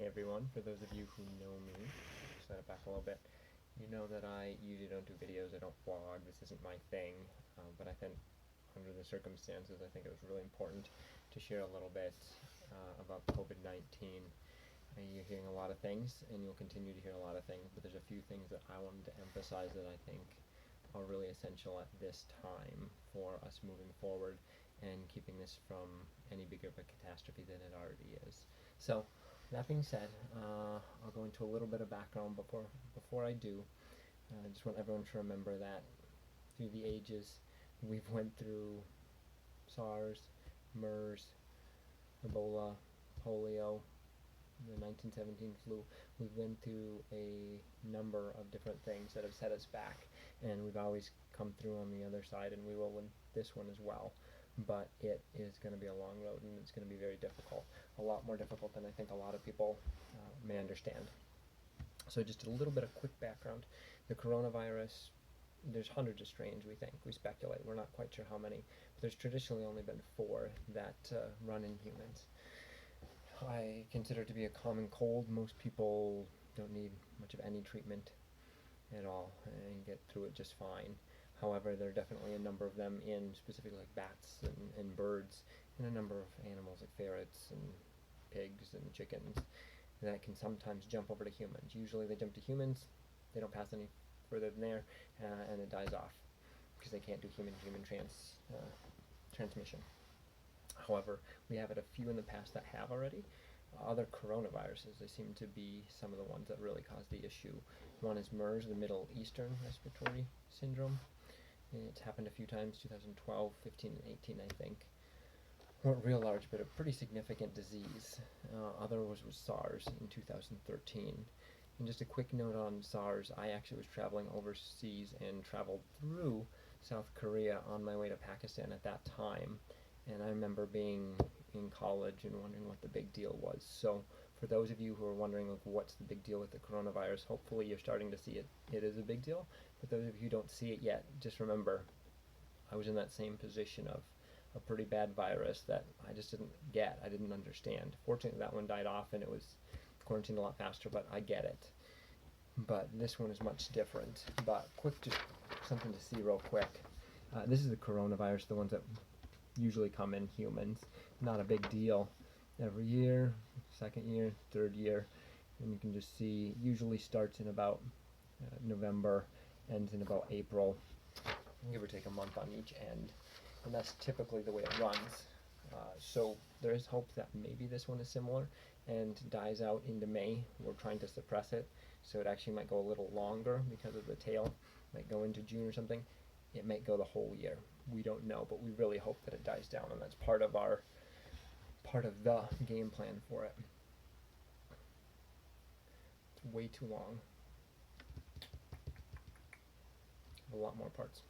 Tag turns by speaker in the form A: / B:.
A: Hey everyone, for those of you who know me, set it back a little bit, you know that I usually don't do videos, I don't vlog, this isn't my thing, but I think under the circumstances I think it was really important to share a little bit about COVID-19. You're hearing a lot of things, and you'll continue to hear a lot of things, but there's a few things that I wanted to emphasize that I think are really essential at this time for us moving forward and keeping this from any bigger of a catastrophe than it already is. So, that being said, I'll go into a little bit of background before I do. I just want everyone to remember that through the ages, we've went through SARS, MERS, Ebola, polio, the 1917 flu. We've been through a number of different things that have set us back, and we've always come through on the other side, and we will win this one as well. But it is going to be a long road, and it's going to be very difficult, a lot more difficult than I think a lot of people may understand. So just a little bit of quick background. The coronavirus, there's hundreds of strains, we speculate. We're not quite sure how many, but there's traditionally only been 4 that run in humans. I consider it to be a common cold. Most people don't need much of any treatment at all and get through it just fine. However, there are definitely a number of them in specifically like bats and birds, and a number of animals like ferrets and pigs and chickens that can sometimes jump over to humans. Usually they jump to humans, they don't pass any further than there, and it dies off because they can't do human-to-human transmission. However, we have had a few in the past that have already. Other coronaviruses, they seem to be some of the ones that really cause the issue. One is MERS, the Middle Eastern Respiratory Syndrome. It's happened a few times, 2012, 15, and 18, I think. Weren't real large, but a pretty significant disease. Other was SARS in 2013. And just a quick note on SARS, I actually was traveling overseas and traveled through South Korea on my way to Pakistan at that time. And I remember being in college and wondering what the big deal was. So for those of you who are wondering like, what's the big deal with the coronavirus, hopefully you're starting to see it. It is a big deal. But those of you who don't see it yet, just remember, I was in that same position of a pretty bad virus that I just didn't get. I didn't understand. Fortunately, that one died off and it was quarantined a lot faster, but I get it. But this one is much different. But just something to see real quick. This is the coronavirus, the ones that usually come in humans. Not a big deal. Every year, second year, third year, and you can just see usually starts in about November, ends in about April, give or take a month on each end, and that's typically the way it runs. So there is hope that maybe this one is similar and dies out into May. We're trying to suppress it, so it actually might go a little longer because of the tail. It might go into June or something. It might go the whole year. We don't know, but we really hope that it dies down, and that's part of the game plan for it. It's way too long. A lot more parts.